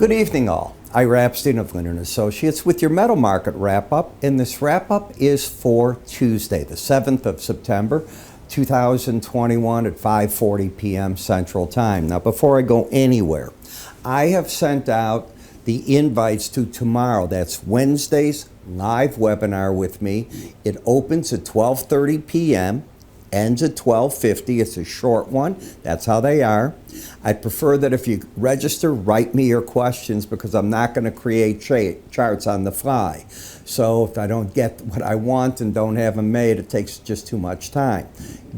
Good evening all. Ira Epstein of Linn & Associates with your metal market wrap-up, and this wrap-up is for Tuesday, the 7th of September, 2021 at 5:40 p.m. Central Time. Now, before I go anywhere, I have sent out the invites to tomorrow. That's Wednesday's live webinar with me. It opens at 12:30 p.m., ends at 12:50. It's a short one. That's how they are. I'd prefer that if you register, write me your questions because I'm not going to create charts on the fly. So if I don't get what I want and don't have them made, it takes just too much time.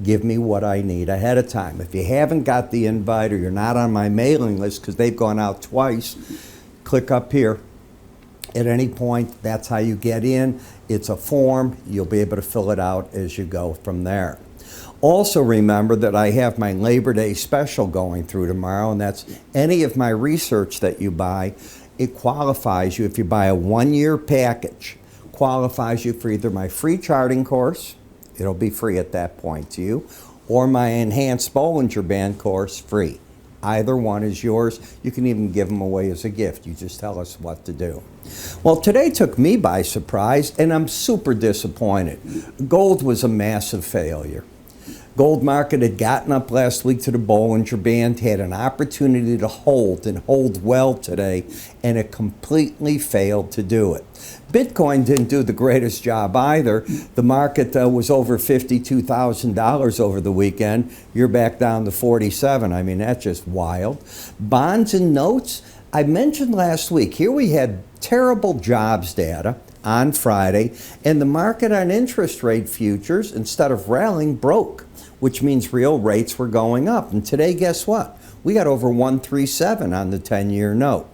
Give me what I need ahead of time. If you haven't got the invite or you're not on my mailing list because they've gone out twice, click up here. At any point, that's how you get in. It's a form. You'll be able to fill it out as you go from there. Also remember that I have my Labor Day special going through tomorrow, and that's any of my research that you buy. It qualifies you, if you buy a one-year package, qualifies you for either my free charting course, it'll be free at that point to you, or my enhanced Bollinger Band course, free. Either one is yours. You can even give them away as a gift. You just tell us what to do. Well, today took me by surprise, and I'm super disappointed. Gold was a massive failure. Gold market had gotten up last week to the Bollinger Band, had an opportunity to hold and hold well today, and it completely failed to do it. Bitcoin didn't do the greatest job either. The market was over $52,000 over the weekend. You're back down to 47. I mean, that's just wild. Bonds and notes, I mentioned last week, here we had terrible jobs data on Friday, and the market on interest rate futures, instead of rallying, broke, which means real rates were going up. And today, guess what? We got over 137 on the 10-year note.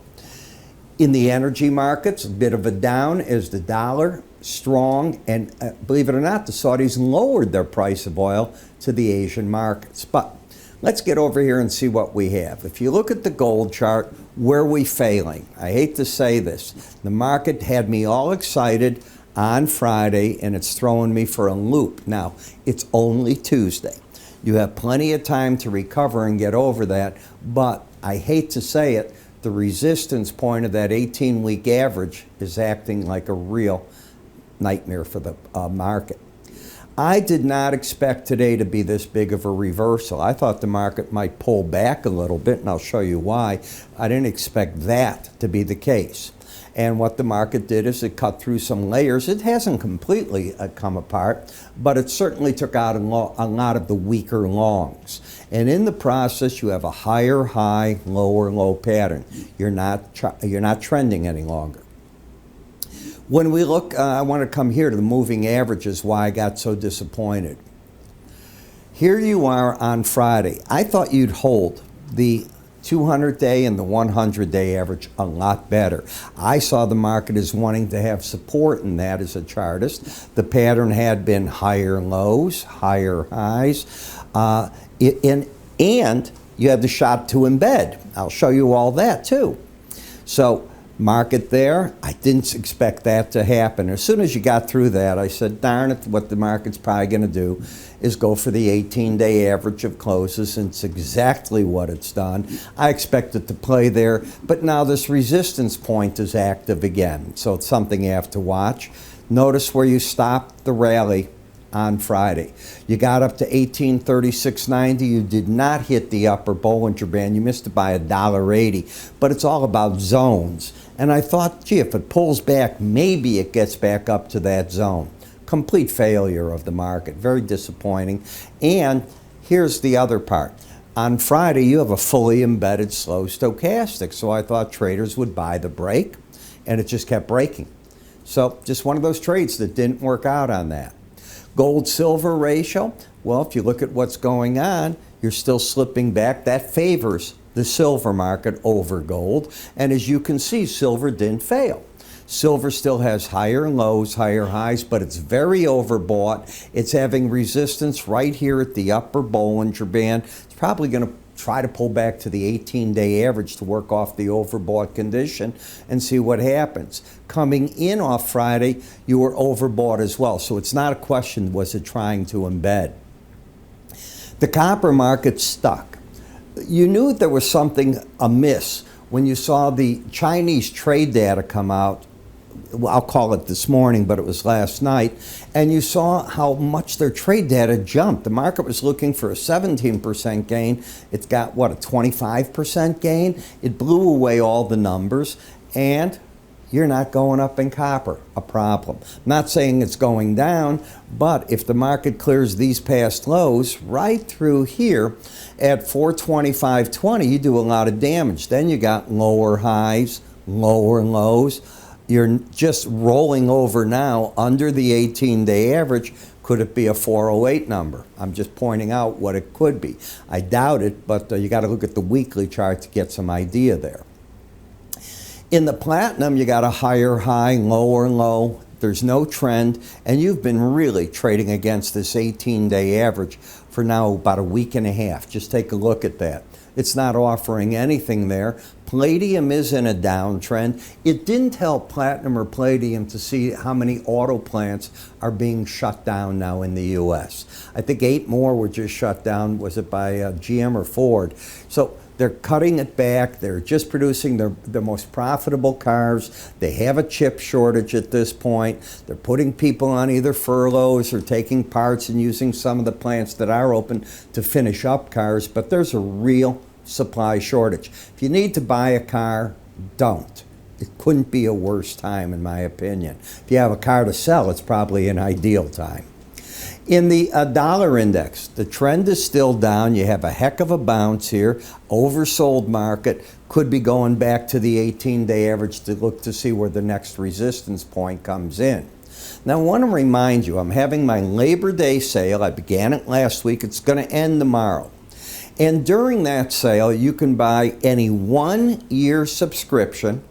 In the energy markets, a bit of a down as the dollar strong, and believe it or not, the Saudis lowered their price of oil to the Asian markets. But let's get over here and see what we have. If you look at the gold chart, where are we failing? I hate to say this. The market had me all excited on Friday, and it's throwing me for a loop. Now, it's only Tuesday. You have plenty of time to recover and get over that, but I hate to say it, the resistance point of that 18-week average is acting like a real nightmare for the market. I did not expect today to be this big of a reversal. I thought the market might pull back a little bit, and I'll show you why. I didn't expect that to be the case. And what the market did is it cut through some layers. It hasn't completely come apart, but it certainly took out a lot of the weaker longs. And in the process, you have a higher high, lower low pattern. You're not trending any longer. When we look, I want to come here to the moving averages, why I got so disappointed. Here you are on Friday. I thought you'd hold the 200-day and the 100-day average a lot better. I saw the market as wanting to have support in that as a chartist. The pattern had been higher lows, higher highs, and you had the shot to embed. I'll show you all that too. So market there, I didn't expect that to happen. As soon as you got through that, I said, darn it, what the market's probably going to do is go for the 18-day average of closes, and it's exactly what it's done. I expect it to play there, but now this resistance point is active again, so it's something you have to watch. Notice where you stopped the rally on Friday. You got up to 1836.90. You did not hit the upper Bollinger Band. You missed it by $1.80, but it's all about zones. And I thought, gee, if it pulls back, maybe it gets back up to that zone. Complete failure of the market. Very disappointing. And here's the other part. On Friday, you have a fully embedded slow stochastic, so I thought traders would buy the break, and it just kept breaking. So just one of those trades that didn't work out on that. Gold-silver ratio, well, if you look at what's going on, you're still slipping back. That favors the silver market over gold. And as you can see, silver didn't fail. Silver still has higher lows, higher highs, but it's very overbought. It's having resistance right here at the upper Bollinger Band. It's probably going to try to pull back to the 18-day average to work off the overbought condition and see what happens. Coming in off Friday, you were overbought as well. So it's not a question, was it trying to embed? The copper market stuck. You knew there was something amiss when you saw the Chinese trade data come out, well, I'll call it this morning, but it was last night, and you saw how much their trade data jumped. The market was looking for a 17% gain. It's got, what, a 25% gain? It blew away all the numbers, and you're not going up in copper. A problem. I'm not saying it's going down, but if the market clears these past lows right through here at 425.20, you do a lot of damage. Then you got lower highs, lower lows. You're just rolling over now under the 18-day average. Could it be a 408 number? I'm just pointing out what it could be. I doubt it, but you got to look at the weekly chart to get some idea there. In the platinum, you got a higher high, lower low. There's no trend, and you've been really trading against this 18-day average for now about a week and a half. Just take a look at that. It's not offering anything there. Palladium is in a downtrend. It didn't help platinum or palladium to see how many auto plants are being shut down now in the U.S. I think 8 more were just shut down. Was it by GM or Ford? So they're cutting it back. They're just producing their most profitable cars. They have a chip shortage at this point. They're putting people on either furloughs or taking parts and using some of the plants that are open to finish up cars. But there's a real supply shortage. If you need to buy a car, don't. It couldn't be a worse time, in my opinion. If you have a car to sell, it's probably an ideal time. In the dollar index, the trend is still down. You have a heck of a bounce here. Oversold market. Could be going back to the 18-day average to look to see where the next resistance point comes in. Now, I want to remind you, I'm having my Labor Day sale. I began it last week. It's going to end tomorrow. And during that sale, you can buy any 1-year subscription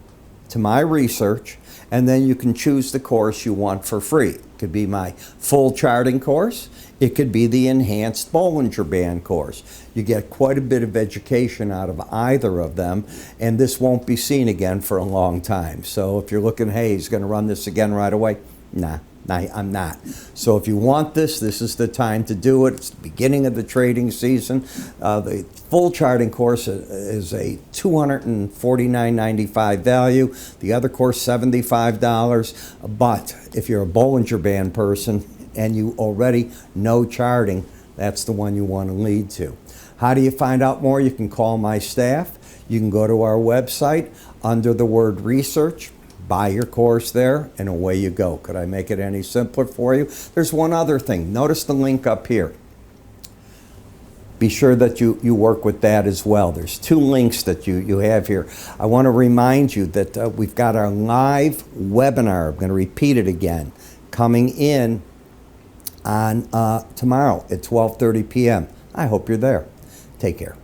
to my research, and then you can choose the course you want for free. It could be my full charting course. It could be the enhanced Bollinger Band course. You get quite a bit of education out of either of them, and this won't be seen again for a long time. So if you're looking, hey, he's going to run this again right away, nah. I'm not. So if you want this is the time to do it. It's the beginning of the trading season. The full charting course is a $249.95 value. The other course, $75. But if you're a Bollinger Band person and you already know charting, that's the one you want to lead to. How do you find out more? You can call my staff. You can go to our website under the word research. Buy your course there, and away you go. Could I make it any simpler for you? There's one other thing. Notice the link up here. Be sure that you work with that as well. There's 2 links that you have here. I want to remind you that we've got our live webinar. I'm going to repeat it again. Coming in on tomorrow at 12:30 p.m. I hope you're there. Take care.